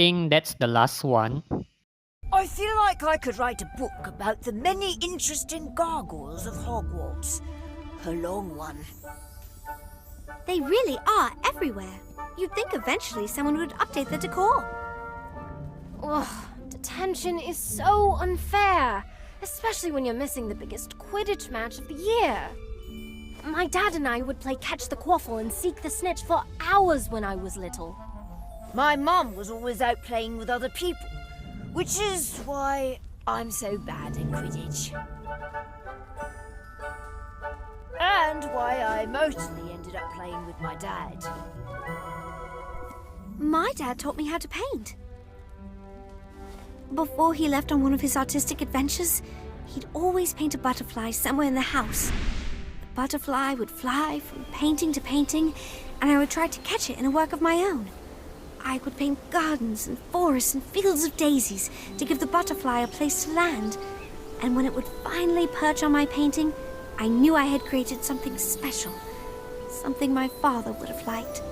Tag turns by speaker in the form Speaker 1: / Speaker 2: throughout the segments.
Speaker 1: think that's the last one.
Speaker 2: I feel like I could write a book about the many interesting gargoyles of Hogwarts. A long one.
Speaker 3: They really are everywhere. You'd think eventually someone would update the decor.
Speaker 4: Ugh, detention is so unfair, especially when you're missing the biggest Quidditch match of the year. My dad and I would play catch the quaffle and seek the snitch for hours when I was little.
Speaker 2: My mum was always out playing with other people, which is why I'm so bad at Quidditch. And why I mostly ended up playing with my dad.
Speaker 3: My dad taught me how to paint. Before he left on one of his artistic adventures, he'd always paint a butterfly somewhere in the house. The butterfly would fly from painting to painting, and I would try to catch it in a work of my own. I would paint gardens and forests and fields of daisies to give the butterfly a place to land. And when it would finally perch on my painting, I knew I had created something special, something my father would have liked.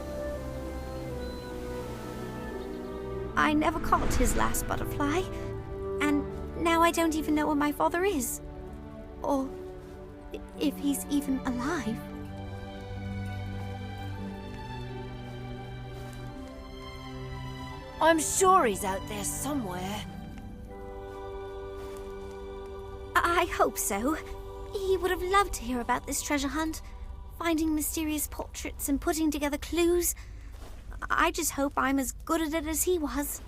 Speaker 3: I never caught his last butterfly, and now I don't even know where my father is, or if he's even alive.
Speaker 2: I'm sure he's out there somewhere.
Speaker 3: I hope so. He would have loved to hear about this treasure hunt, finding mysterious portraits and putting together clues. I just hope I'm as good at it as he was.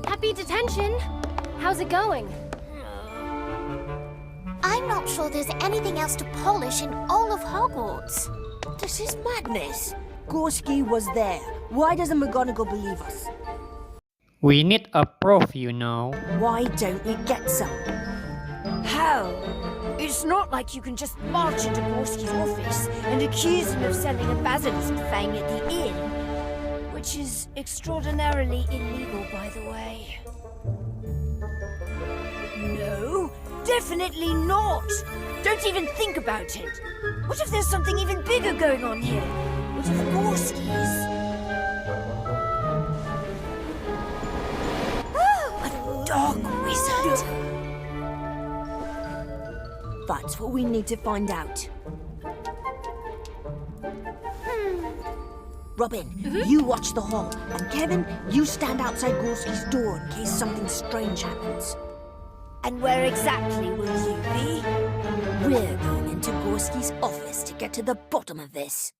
Speaker 4: Happy detention! How's it going?
Speaker 5: I'm not sure there's anything else to polish in all of Hogwarts.
Speaker 2: This is madness. Gorski was there. Why doesn't McGonagall believe us?
Speaker 1: We need a proof, you know.
Speaker 2: Why don't we get some? How? It's not like you can just march into Gorski's office and accuse him of selling a basilisk fang at the inn, which is extraordinarily illegal, by the way. No, definitely not. Don't even think about it. What if there's something even bigger going on here? What if Gorski's a dark wizard? That's what we need to find out. Robin, you watch the hall, and Kevin, you stand outside Gorski's door in case something strange happens. And where exactly will you be? We're going into Gorski's office to get to the bottom of this.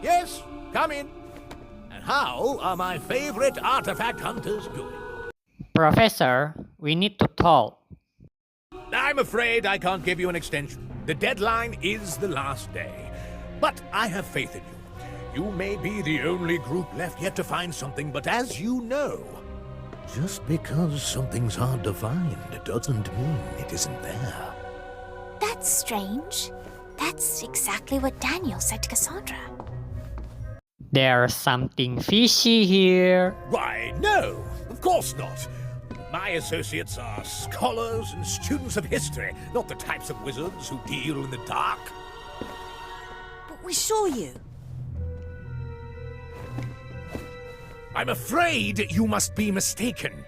Speaker 6: Yes, come in. And how are my favorite artifact hunters doing?
Speaker 1: Professor, we need to talk.
Speaker 6: I'm afraid I can't give you an extension. The deadline is the last day. But I have faith in you. You may be the only group left yet to find something, but as you know, just because something's hard to find doesn't mean it isn't there.
Speaker 5: That's strange. That's exactly what Daniel said to Cassandra.
Speaker 1: There's something fishy here.
Speaker 6: Why, no, of course not. My associates are scholars and students of history, not the types of wizards who deal in the dark.
Speaker 2: But we saw you.
Speaker 6: I'm afraid you must be mistaken,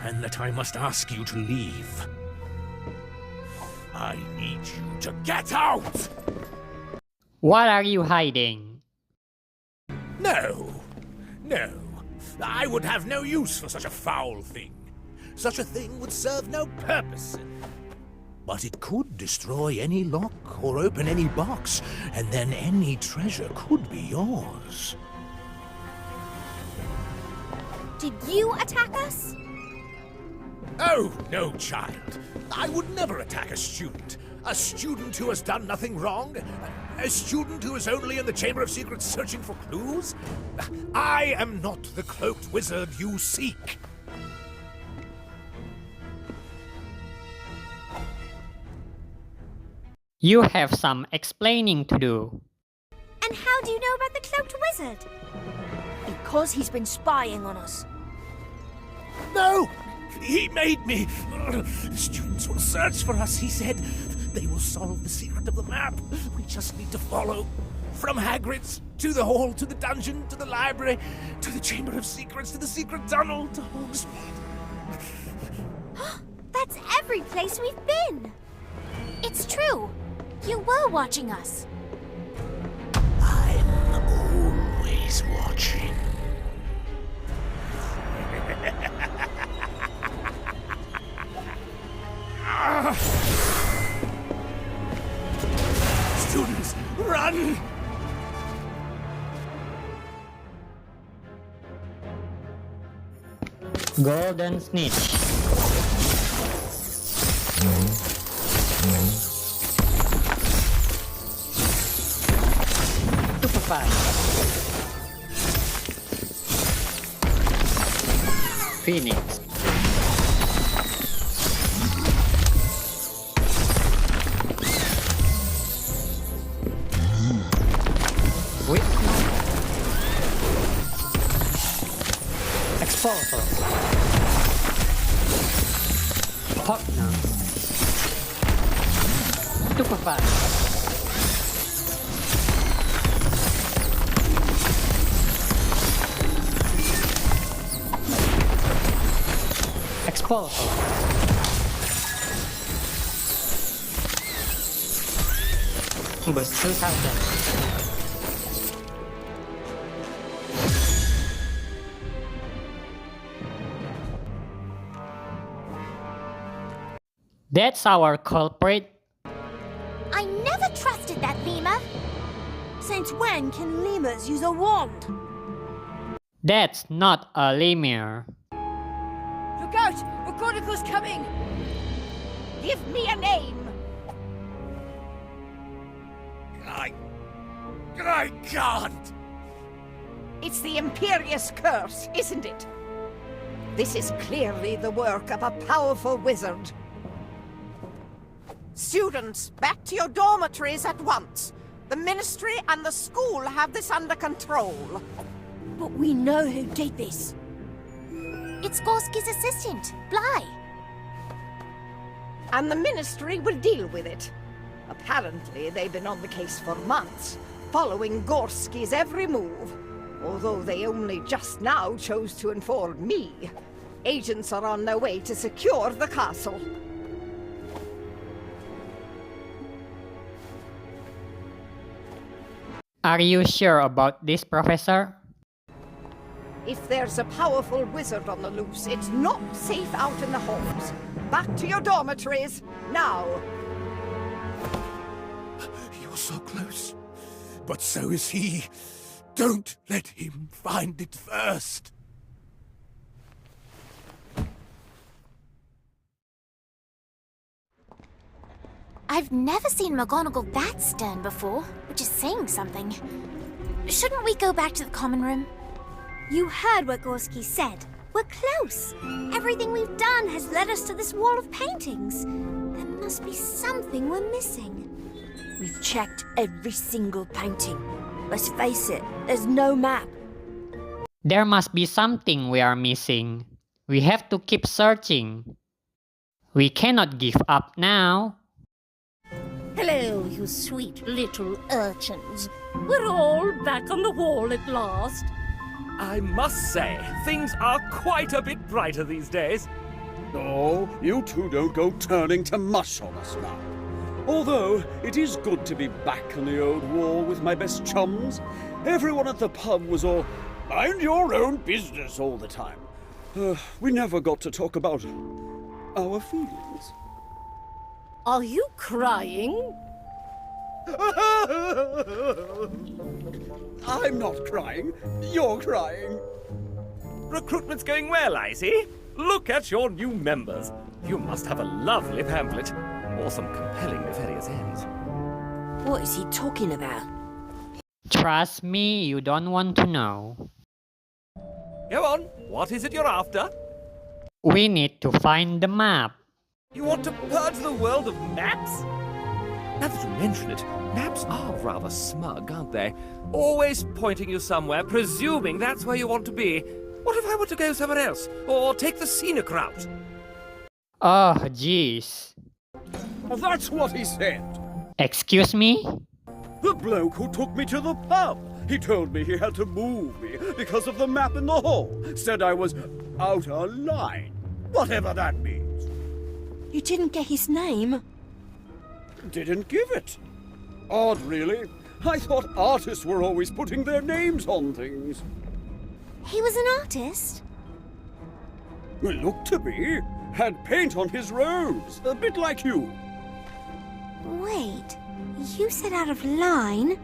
Speaker 6: and that I must ask you to leave. I need you to get out!
Speaker 1: What are you hiding?
Speaker 6: No, I would have no use for such a foul thing. Such a thing would serve no purpose. But it could destroy any lock or open any box, and then any treasure could be yours.
Speaker 3: Did you attack us?
Speaker 6: Oh, no, child. I would never attack a student. A student who has done nothing wrong? A student who is only in the Chamber of Secrets searching for clues? I am not the cloaked wizard you seek.
Speaker 1: You have some explaining to do.
Speaker 3: And how do you know about the cloaked wizard?
Speaker 2: Because he's been spying on us.
Speaker 6: No! He made me. Students will search for us, he said. They will solve the secret of the map. We just need to follow. From Hagrid's, to the hall, to the dungeon, to the library, to the Chamber of Secrets, to the secret tunnel, to Hogsmeade.
Speaker 3: That's every place we've been.
Speaker 5: It's true. You were watching us.
Speaker 6: I'm always watching. Students, run!
Speaker 1: Golden snitch. Super fast. Phoenix. Wait. Expulsor. Partner. Super fast. Expulsor. Burst 2000. That's our culprit.
Speaker 5: I never trusted that lemur.
Speaker 2: Since when can lemurs use a wand?
Speaker 1: That's not a lemur.
Speaker 2: Look out! McGonagall's coming! Give me a name!
Speaker 6: I can't!
Speaker 7: It's the Imperious Curse, isn't it? This is clearly the work of a powerful wizard. Students, back to your dormitories at once. The Ministry and the school have this under control.
Speaker 2: But we know who did this.
Speaker 5: It's Gorski's assistant, Bly.
Speaker 7: And the Ministry will deal with it. Apparently, they've been on the case for months, following Gorski's every move. Although they only just now chose to inform me. Agents are on their way to secure the castle.
Speaker 1: Are you sure about this, Professor?
Speaker 7: If there's a powerful wizard on the loose, it's not safe out in the halls. Back to your dormitories, now!
Speaker 6: You're so close. But so is he. Don't let him find it first.
Speaker 5: I've never seen McGonagall that stern before, which is saying something. Shouldn't we go back to the common room?
Speaker 3: You heard what Gorski said. We're close. Everything we've done has led us to this wall of paintings. There must be something we're missing.
Speaker 2: We've checked every single painting. Let's face it, there's no map.
Speaker 1: There must be something we are missing. We have to keep searching. We cannot give up now.
Speaker 8: Hello, you sweet little urchins. We're all back on the wall at last.
Speaker 9: I must say, things are quite a bit brighter these days.
Speaker 10: Oh, you two don't go turning to mush on us now. Although, it is good to be back on the old wall with my best chums. Everyone at the pub was all, mind your own business all the time. We never got to talk about our feelings.
Speaker 8: Are you crying?
Speaker 10: I'm not crying. You're crying.
Speaker 9: Recruitment's going well, I see. Look at your new members. You must have a lovely pamphlet. Or some compelling nefarious ends.
Speaker 2: What is he talking about?
Speaker 1: Trust me, you don't want to know.
Speaker 9: Go on, what is it you're after?
Speaker 1: We need to find the map.
Speaker 9: You want to purge the world of maps? Now that you mention it, maps are rather smug, aren't they? Always pointing you somewhere, presuming that's where you want to be. What if I were to go somewhere else? Or take the scenic route?
Speaker 1: Oh, jeez.
Speaker 10: That's what he said.
Speaker 1: Excuse me?
Speaker 10: The bloke who took me to the pub. He told me he had to move me because of the map in the hall. Said I was out of line. Whatever that means.
Speaker 2: You didn't get his name?
Speaker 10: Didn't give it. Odd, really. I thought artists were always putting their names on things.
Speaker 3: He was an artist?
Speaker 10: Well, looked to be. Had paint on his robes, a bit like you.
Speaker 3: Wait, you said out of line?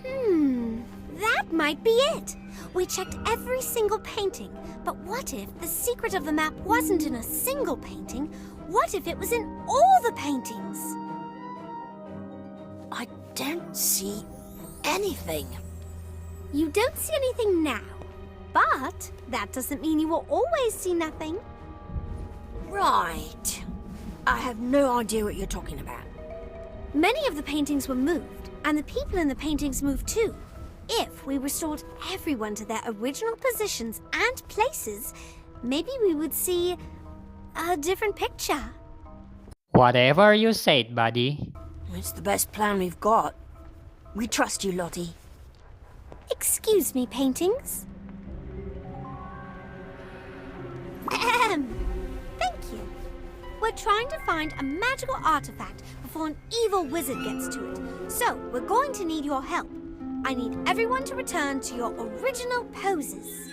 Speaker 3: That might be it. We checked every single painting, but what if the secret of the map wasn't in a single painting? What if it was in all the paintings?
Speaker 2: I don't see anything.
Speaker 3: You don't see anything now, but that doesn't mean you will always see nothing.
Speaker 2: Right. I have no idea what you're talking about.
Speaker 3: Many of the paintings were moved, and the people in the paintings moved too. If we restored everyone to their original positions and places, maybe we would see a different picture.
Speaker 1: Whatever you said, buddy.
Speaker 2: It's the best plan we've got. We trust you, Lottie.
Speaker 3: Excuse me, paintings. Thank you. We're trying to find a magical artifact before an evil wizard gets to it. So, we're going to need your help. I need everyone to return to your original poses.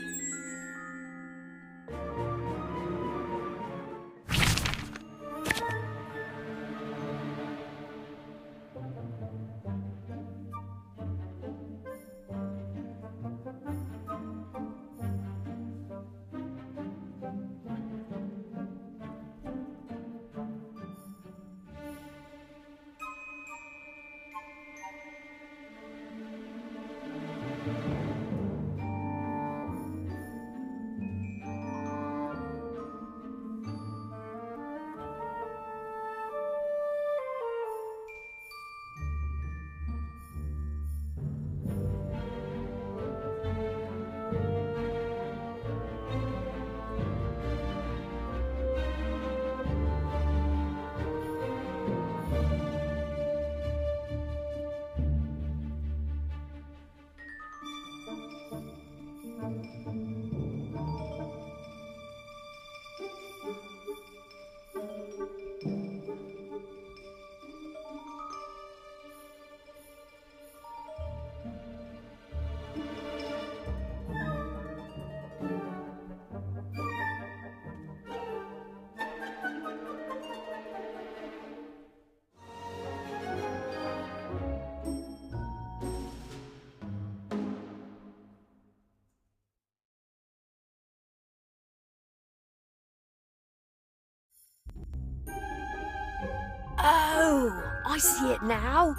Speaker 2: Oh, I see it now.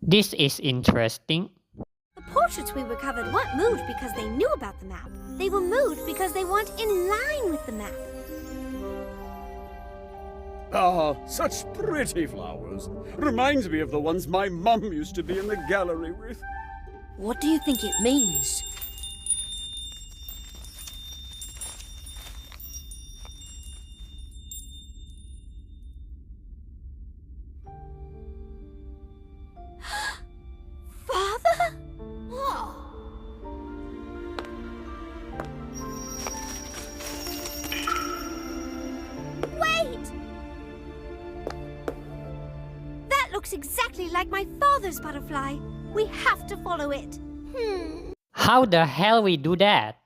Speaker 1: This is interesting.
Speaker 3: The portraits we recovered weren't moved because they knew about the map. They were moved because they weren't in line with the map.
Speaker 10: Ah, such pretty flowers. Reminds me of the ones my mum used to be in the gallery with.
Speaker 2: What do you think it means?
Speaker 3: Father? Wait! That looks exactly like my father's butterfly. We have to follow it.
Speaker 1: How the hell we do that?